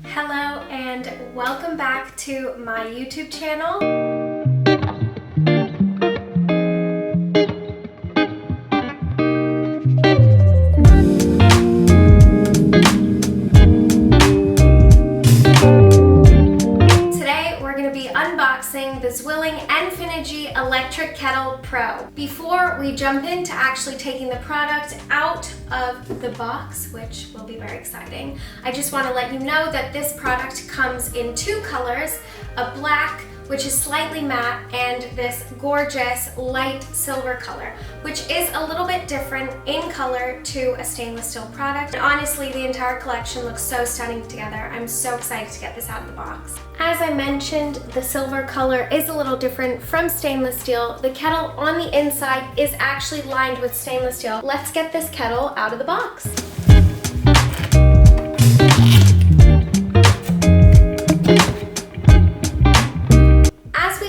Hello and welcome back to my YouTube channel. Today we're going to be unboxing the ZWILLING Enfinigy Electric Kettle Pro. Before we jump into actually taking the product out of the box, which will be very exciting, I just want to let you know that this product comes in two colors, a black, which is slightly matte, and this gorgeous light silver color, which is a little bit different in color to a stainless steel product. And honestly, the entire collection looks so stunning together. I'm so excited to get this out of the box. As I mentioned, the silver color is a little different from stainless steel. The kettle on the inside is actually lined with stainless steel. Let's get this kettle out of the box.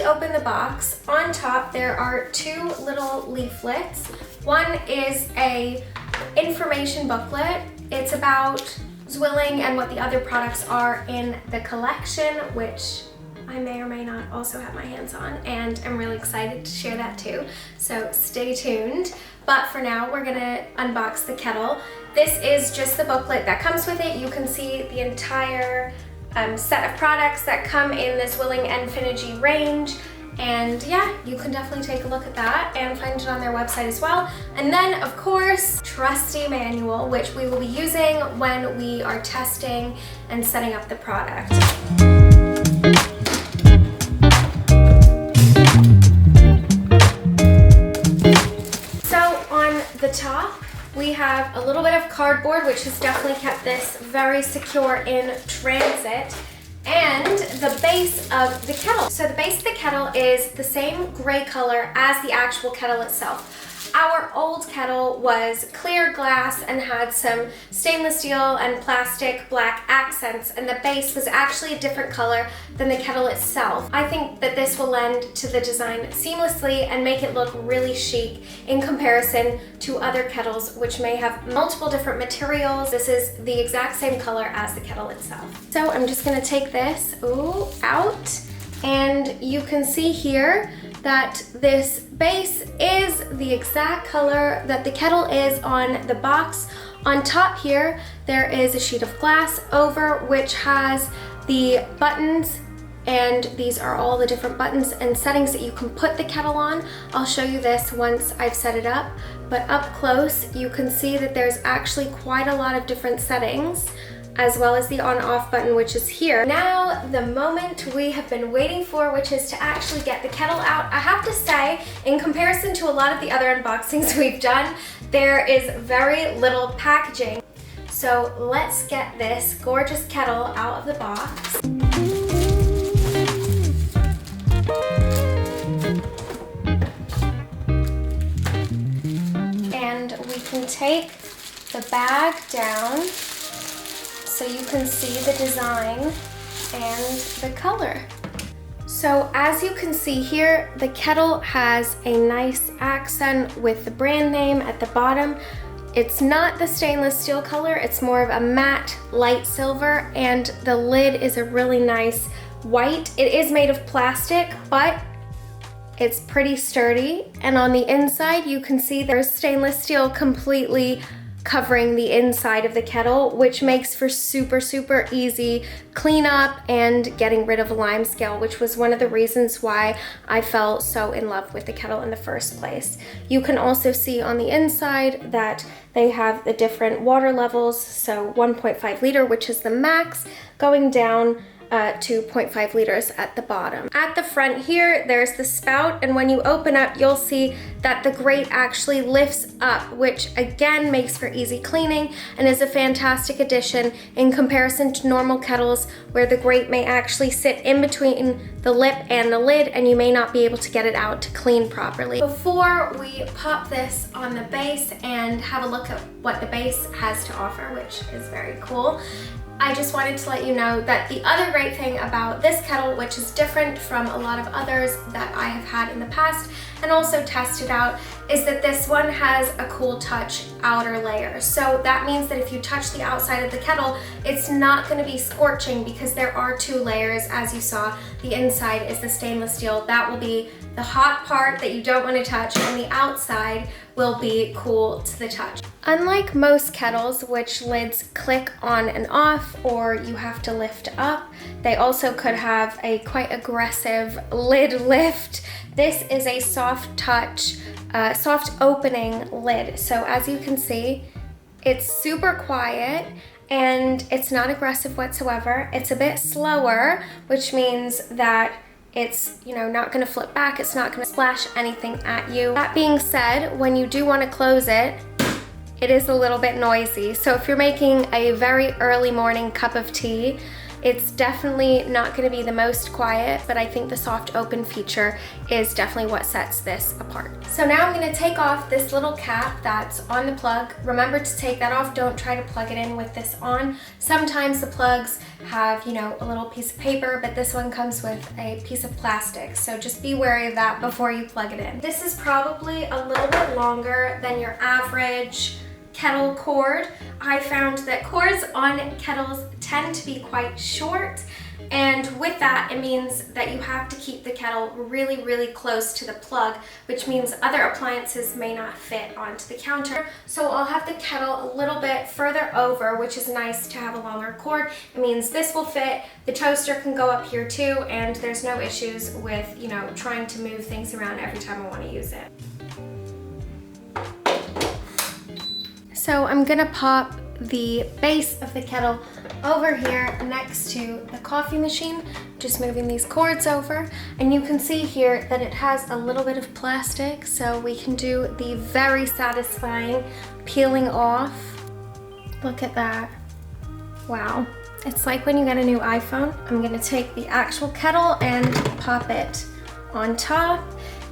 Open the box. On top there are two little leaflets. One is a information booklet. It's about ZWILLING and what the other products are in the collection, which I may or may not also have my hands on, and I'm really excited to share that too, so stay tuned. But for now, we're gonna unbox the kettle. This is just the booklet that comes with it. You can see the entire set of products that come in this ZWILLING Enfinigy range, and yeah, you can definitely take a look at that and find it on their website as well. And then of course, trusty manual, which we will be using when we are testing and setting up the product. So on the top, we have a little bit of cardboard, which has definitely kept this very secure in transit, and the base of the kettle. So the base of the kettle is the same gray color as the actual kettle itself. Our old kettle was clear glass and had some stainless steel and plastic black accents, and the base was actually a different color than the kettle itself. I think that this will lend to the design seamlessly and make it look really chic in comparison to other kettles, which may have multiple different materials. This is the exact same color as the kettle itself. So I'm just gonna take this out, and you can see here that this base is the exact color that the kettle is on the box. On top here, there is a sheet of glass over which has the buttons, and these are all the different buttons and settings that you can put the kettle on. I'll show you this once I've set it up, but up close you can see that there's actually quite a lot of different settings, as well as the on-off button, which is here. Now, the moment we have been waiting for, which is to actually get the kettle out. I have to say, in comparison to a lot of the other unboxings we've done, there is very little packaging. So let's get this gorgeous kettle out of the box. And we can take the bag down so you can see the design and the color. So as you can see here, the kettle has a nice accent with the brand name at the bottom. It's not the stainless steel color, it's more of a matte light silver, and the lid is a really nice white. It is made of plastic, but it's pretty sturdy. And on the inside, you can see there's stainless steel completely covering the inside of the kettle, which makes for super easy cleanup and getting rid of lime scale, which was one of the reasons why I fell so in love with the kettle in the first place. You can also see on the inside that they have the different water levels, so 1.5 liter, which is the max, going down to 0.5 liters at the bottom. At the front here, there's the spout, and when you open up, you'll see that the grate actually lifts up, which again makes for easy cleaning and is a fantastic addition in comparison to normal kettles where the grate may actually sit in between the lip and the lid, and you may not be able to get it out to clean properly. Before we pop this on the base and have a look at what the base has to offer, which is very cool, I just wanted to let you know that the other great thing about this kettle, which is different from a lot of others that I have had in the past and also tested out, is that this one has a cool touch outer layer. So that means that if you touch the outside of the kettle, it's not going to be scorching because there are two layers. As you saw, the inside is the stainless steel. That will be the hot part that you don't want to touch, and the outside will be cool to the touch. Unlike most kettles, which lids click on and off or you have to lift up, they also could have a quite aggressive lid lift. This is a soft touch, soft opening lid. So as you can see, it's super quiet and it's not aggressive whatsoever. It's a bit slower, which means that it's, you know, not gonna flip back, it's not gonna splash anything at you. That being said, when you do wanna close it, it is a little bit noisy. So if you're making a very early morning cup of tea, it's definitely not gonna be the most quiet, but I think the soft open feature is definitely what sets this apart. So now I'm gonna take off this little cap that's on the plug. Remember to take that off, don't try to plug it in with this on. Sometimes the plugs have, you know, a little piece of paper, but this one comes with a piece of plastic. So just be wary of that before you plug it in. This is probably a little bit longer than your average kettle cord. I found that cords on kettles tend to be quite short, and with that it means that you have to keep the kettle really, really close to the plug, which means other appliances may not fit onto the counter. So I'll have the kettle a little bit further over, which is nice to have a longer cord. It means this will fit, the toaster can go up here too, and there's no issues with, you know, trying to move things around every time I want to use it. So I'm gonna pop the base of the kettle over here next to the coffee machine, just moving these cords over, and you can see here that it has a little bit of plastic, so we can do the very satisfying peeling off. Look at that. Wow. It's like when you get a new iPhone. I'm gonna take the actual kettle and pop it on top.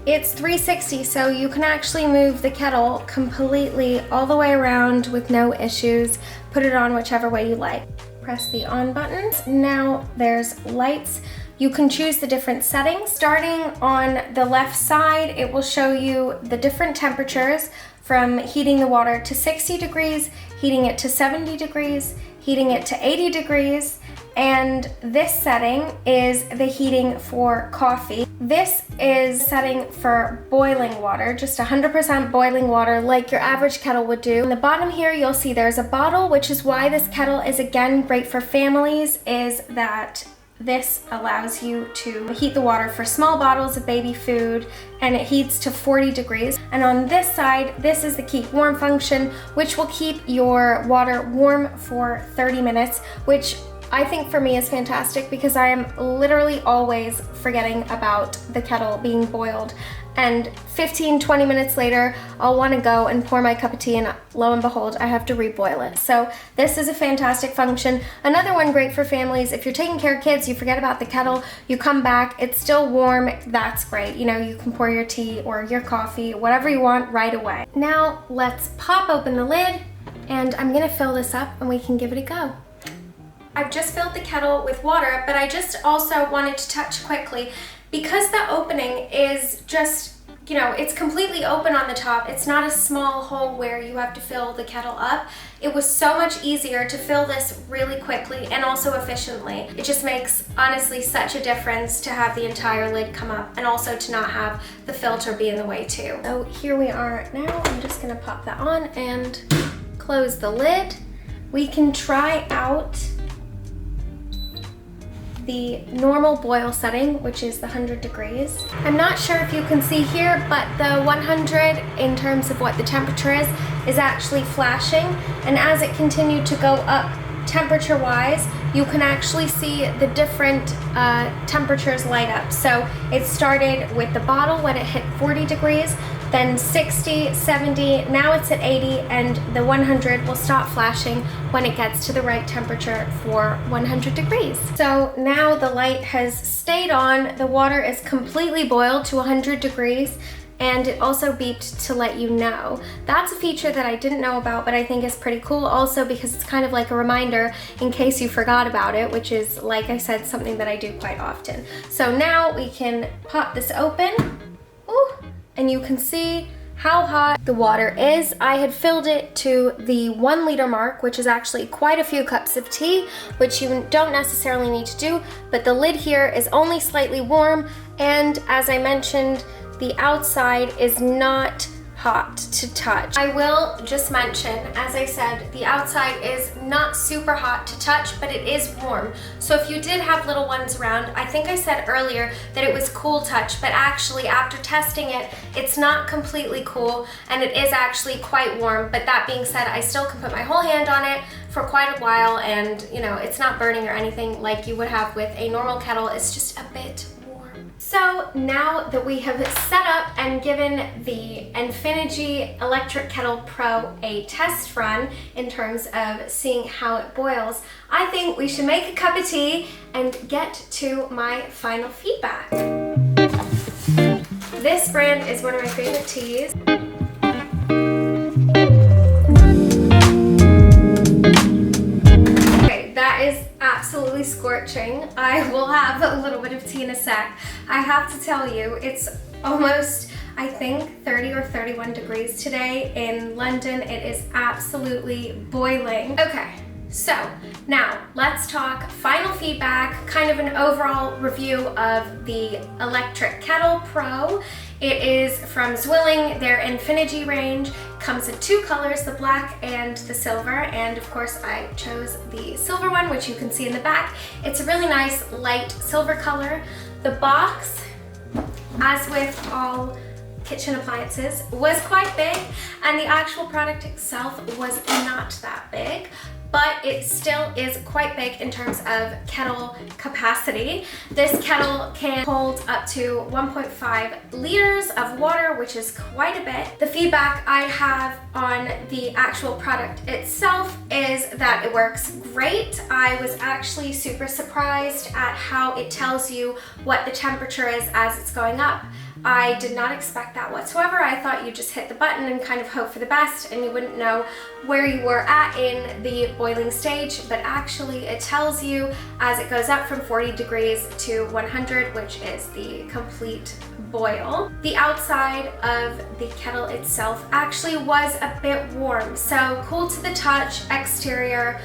It's 360, so you can actually move the kettle completely all the way around with no issues. Put it on whichever way you like. Press the on buttons. Now there's lights. You can choose the different settings. Starting on the left side, it will show you the different temperatures, from heating the water to 60 degrees, heating it to 70 degrees, heating it to 80 degrees, and this setting is the heating for coffee. This is setting for boiling water, just 100% boiling water like your average kettle would do. On the bottom here, you'll see there's a bottle, which is why this kettle is again great for families, is that this allows you to heat the water for small bottles of baby food, and it heats to 40 degrees. And on this side, this is the keep warm function, which will keep your water warm for 30 minutes, which I think for me is fantastic because I am literally always forgetting about the kettle being boiled. And 15-20 minutes later, I'll want to go and pour my cup of tea, and lo and behold, I have to reboil it. So this is a fantastic function. Another one great for families, if you're taking care of kids, you forget about the kettle, you come back, it's still warm, that's great. You know, you can pour your tea or your coffee, whatever you want right away. Now let's pop open the lid, and I'm gonna fill this up and we can give it a go. I've just filled the kettle with water, but I just also wanted to touch quickly, because the opening is just, you know, it's completely open on the top. It's not a small hole where you have to fill the kettle up. It was so much easier to fill this really quickly and also efficiently. It just makes, honestly, such a difference to have the entire lid come up and also to not have the filter be in the way too. So here we are now. I'm just gonna pop that on and close the lid. We can try out the normal boil setting, which is the 100 degrees. I'm not sure if you can see here, but the 100 in terms of what the temperature is actually flashing, and as it continued to go up temperature-wise, you can actually see the different temperatures light up. So it started with the bottle when it hit 40 degrees, then 60, 70, now it's at 80, and the 100 will stop flashing when it gets to the right temperature for 100 degrees. So now the light has stayed on, the water is completely boiled to 100 degrees, and it also beeped to let you know. That's a feature that I didn't know about, but I think is pretty cool also because it's kind of like a reminder in case you forgot about it, which is, like I said, something that I do quite often. So now we can pop this open. Ooh. And you can see how hot the water is. I had filled it to the 1 liter mark, which is actually quite a few cups of tea, which you don't necessarily need to do, but the lid here is only slightly warm, and as I mentioned, the outside is not hot to touch. I will just mention, as I said, the outside is not super hot to touch, but it is warm. So if you did have little ones around, I think I said earlier that it was cool touch, but actually after testing it, it's not completely cool and it is actually quite warm. But that being said, I still can put my whole hand on it for quite a while, and you know, it's not burning or anything like you would have with a normal kettle. It's just a bit warm. So now that we have set up and given the Enfinigy Electric Kettle Pro a test run in terms of seeing how it boils, I think we should make a cup of tea and get to my final feedback. This brand is one of my favorite teas. That is absolutely scorching. I will have a little bit of tea in a sec. I have to tell you, it's almost, I think, 30 or 31 degrees today in London. It is absolutely boiling. Okay, so now let's talk final feedback, kind of an overall review of the Electric Kettle Pro. It is from ZWILLING, their Enfinigy range. Comes in 2 colors, the black and the silver, and of course I chose the silver one, which you can see in the back. It's a really nice light silver color. The box, as with all kitchen appliances, was quite big, and the actual product itself was not that big, but it still is quite big in terms of kettle capacity. This kettle can hold up to 1.5 liters of water, which is quite a bit. The feedback I have on the actual product itself is that it works great. I was actually super surprised at how it tells you what the temperature is as it's going up. I did not expect that whatsoever. I thought you just hit the button and kind of hope for the best and you wouldn't know where you were at in the boiling stage, but actually it tells you as it goes up from 40 degrees to 100, which is the complete boil. The outside of the kettle itself actually was a bit warm, so cool to the touch. Exterior,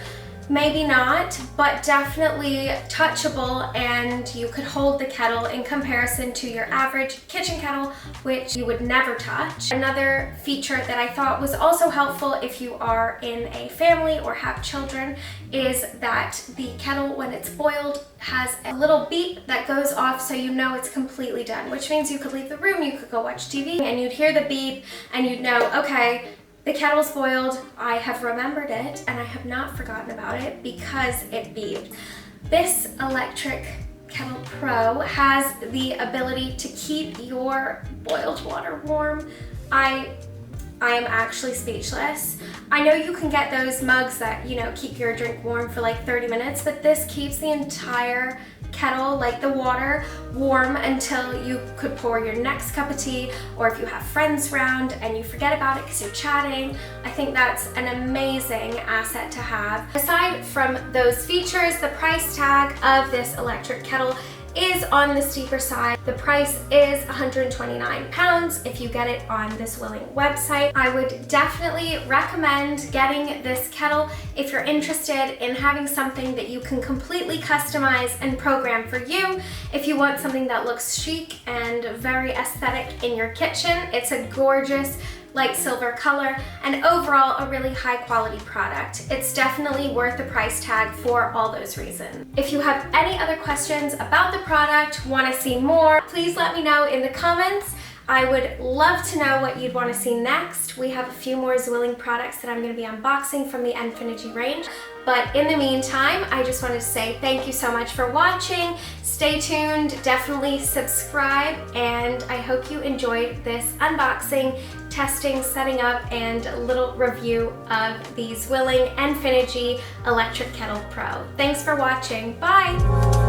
maybe not, but definitely touchable, and you could hold the kettle in comparison to your average kitchen kettle, which you would never touch. Another feature that I thought was also helpful if you are in a family or have children is that the kettle, when it's boiled, has a little beep that goes off so you know it's completely done, which means you could leave the room, you could go watch TV, and you'd hear the beep and you'd know, okay, the kettle's boiled. I have remembered it and I have not forgotten about it because it beeped. This Electric Kettle Pro has the ability to keep your boiled water warm. I am actually speechless. I know you can get those mugs that, you know, keep your drink warm for like 30 minutes, but this keeps the entire kettle, like the water, warm until you could pour your next cup of tea, or if you have friends around and you forget about it because you're chatting. I think that's an amazing asset to have. Aside from those features, the price tag of this electric kettle is on the steeper side. The price is £129 if you get it on the ZWILLING website. I would definitely recommend getting this kettle if you're interested in having something that you can completely customize and program for you. If you want something that looks chic and very aesthetic in your kitchen, it's a gorgeous light silver color, and overall a really high quality product. It's definitely worth the price tag for all those reasons. If you have any other questions about the product, want to see more, please let me know in the comments. I would love to know what you'd want to see next. We have a few more ZWILLING products that I'm going to be unboxing from the Enfinigy range. But in the meantime, I just wanted to say thank you so much for watching. Stay tuned, definitely subscribe, and I hope you enjoyed this unboxing, testing, setting up, and a little review of the ZWILLING Enfinigy Electric Kettle Pro. Thanks for watching. Bye!